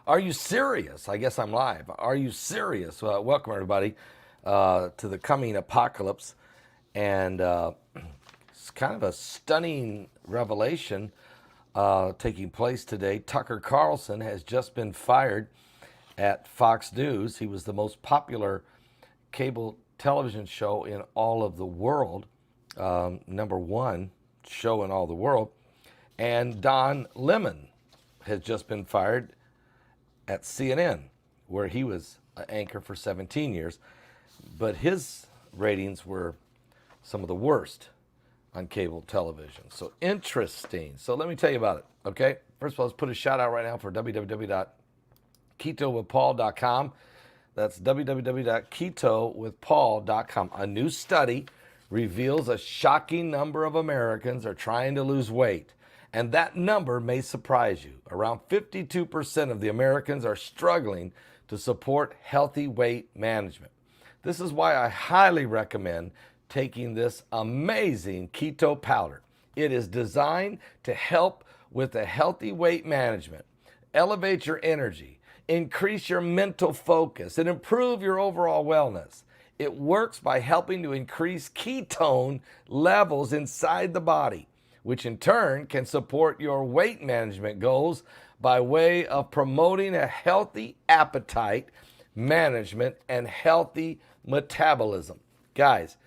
Are you serious? I guess I'm live. Are you serious? Welcome, everybody, to the coming apocalypse. And it's kind of a stunning revelation taking place today. Tucker Carlson has just been fired at Fox News. He was the most popular cable television show in all of the world, number one show in all the world. And Don Lemon has just been fired at CNN, where he was an anchor for 17 years. But his ratings were some of the worst on cable television. So interesting. So let me tell you about it, okay? First of all, let's put a shout out right now for www.ketowithpaul.com. That's www.ketowithpaul.com. A new study reveals a shocking number of Americans are trying to lose weight. And that number may surprise you. Around 52% of the Americans are struggling to support healthy weight management. This is why I highly recommend taking this amazing keto powder. It is designed to help with the healthy weight management, elevate your energy, increase your mental focus, and improve your overall wellness. It works by helping to increase ketone levels inside the body, which in turn can support your weight management goals by way of promoting a healthy appetite management and healthy metabolism. Guys,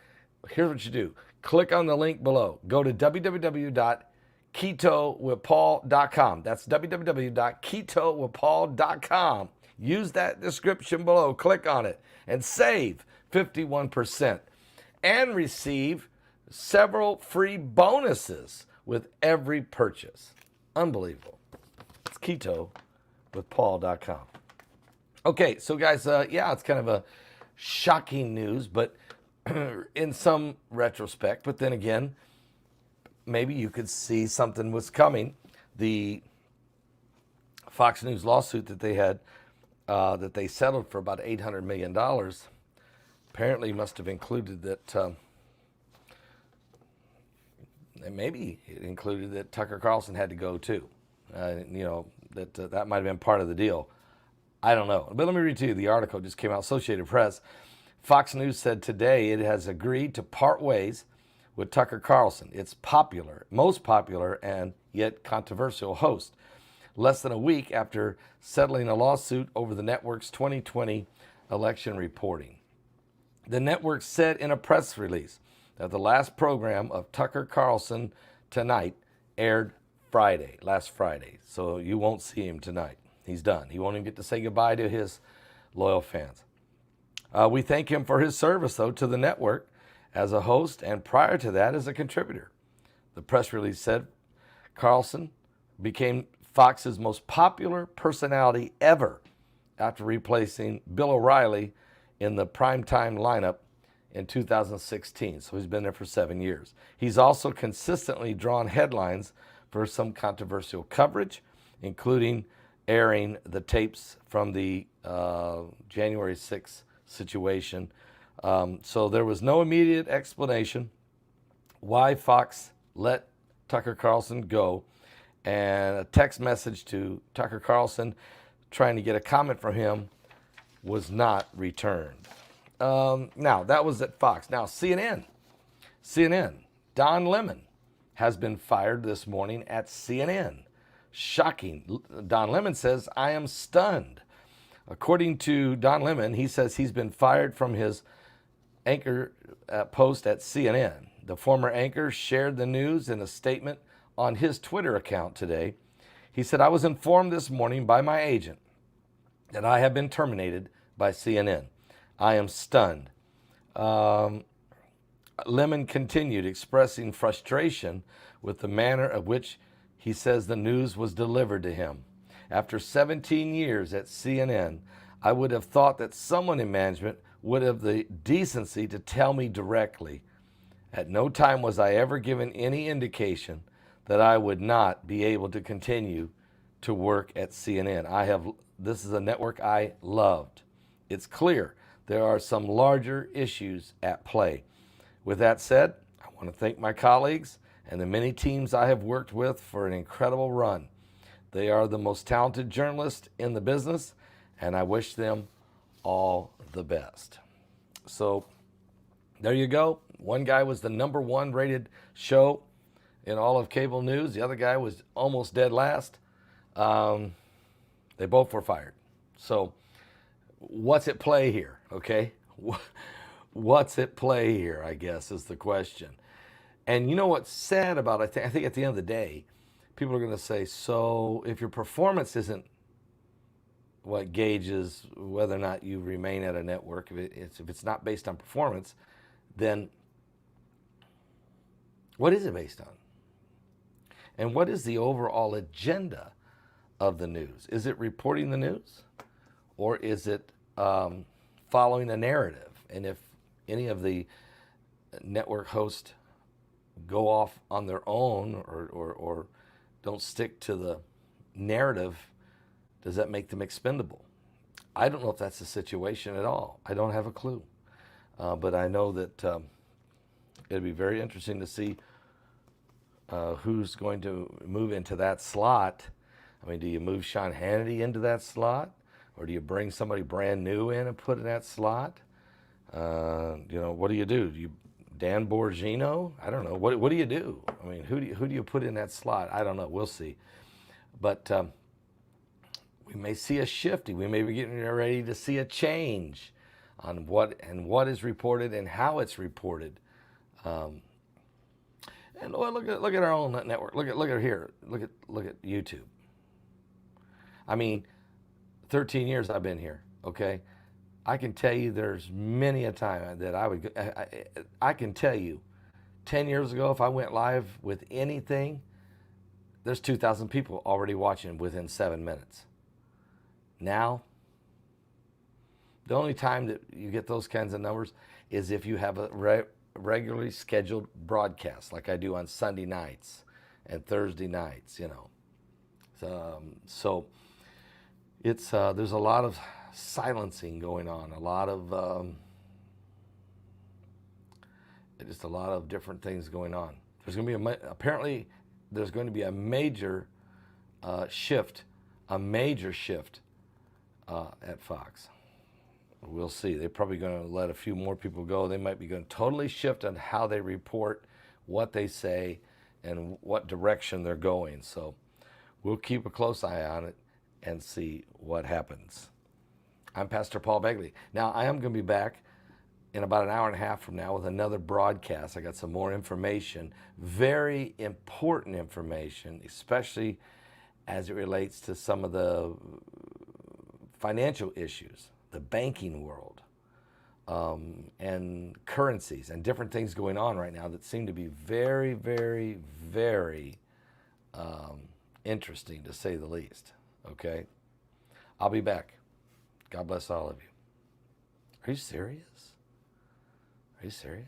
here's what you do. Click on the link below. Go to www.ketowithpaul.com. That's www.ketowithpaul.com. Use that description below. Click on it and save 51% and receive several free bonuses with every purchase. Unbelievable. It's ketowithpaul.com. Okay, so guys, it's kind of a shocking news, but in some retrospect, but then again, maybe you could see something was coming. The Fox News lawsuit that they had, that they settled for about $800 million, apparently must have included that, and maybe it included that Tucker Carlson had to go too. That might have been part of the deal. I don't know. But let me read to you. The article just came out, Associated Press. Fox News said today it has agreed to part ways with Tucker Carlson, its most popular and yet controversial host, less than a week after settling a lawsuit over the network's 2020 election reporting. The network said in a press release that the last program of Tucker Carlson Tonight aired last Friday. So you won't see him tonight. He's done. He won't even get to say goodbye to his loyal fans. We thank him for his service, though, to the network as a host and prior to that as a contributor. The press release said Carlson became Fox's most popular personality ever after replacing Bill O'Reilly in the primetime lineup in 2016. So he's been there for 7 years. He's also consistently drawn headlines for some controversial coverage, including airing the tapes from the January 6th situation. So there was no immediate explanation why Fox let Tucker Carlson go, and a text message to Tucker Carlson trying to get a comment from him was not returned. Now, that was at Fox. Now, CNN, Don Lemon has been fired this morning at CNN. Shocking. Don Lemon says, I am stunned. According to Don Lemon, he says he's been fired from his anchor post at CNN. The former anchor shared the news in a statement on his Twitter account today. He said, I was informed this morning by my agent that I have been terminated by CNN. I am stunned. Lemon continued expressing frustration with the manner of which he says the news was delivered to him. After 17 years at CNN, I would have thought that someone in management would have the decency to tell me directly. At no time was I ever given any indication that I would not be able to continue to work at CNN. This is a network I loved. It's clear there are some larger issues at play. With that said, I want to thank my colleagues and the many teams I have worked with for an incredible run. They are the most talented journalists in the business, and I wish them all the best. So there you go. One guy was the #1 rated show in all of cable news. The other guy was almost dead last. They both were fired. So what's at play here, okay? What's at play here, I guess, is the question. And you know what's sad about it? I think at the end of the day, people are going to say, so if your performance isn't what gauges whether or not you remain at a network, if it's not based on performance, then what is it based on? And what is the overall agenda of the news? Is it reporting the news, or is it following a narrative? And if any of the network hosts go off on their own or don't stick to the narrative, does that make them expendable? I don't know if that's the situation at all. I don't have a clue. But I know that it'd be very interesting to see who's going to move into that slot. I mean, do you move Sean Hannity into that slot? Or do you bring somebody brand new in and put in that slot? What do you do? Do you Dan Bongino? I don't know. What do you do? I mean, who do you put in that slot? I don't know. We'll see. But we may see a shifting. We may be getting ready to see a change on what is reported and how it's reported. And look at our own network. Look at here. Look at YouTube. I mean, 13 years I've been here. Okay, I can tell you there's many a time that I can tell you 10 years ago, if I went live with anything, there's 2,000 people already watching within 7 minutes. Now, the only time that you get those kinds of numbers is if you have a regularly scheduled broadcast, like I do on Sunday nights and Thursday nights, So it's there's a lot of silencing going on, a lot of just a lot of different things going on. There's going to be apparently there's going to be a major shift at Fox. We'll see. They're probably going to let a few more people go. They might be going to totally shift on how they report, what they say, and what direction they're going. So we'll keep a close eye on it and see what happens. I'm Pastor Paul Begley. Now, I am going to be back in about an hour and a half from now with another broadcast. I got some more information, very important information, especially as it relates to some of the financial issues, the banking world, and currencies and different things going on right now that seem to be very, very, very interesting, to say the least. Okay? I'll be back. God bless all of you. Are you serious? Are you serious?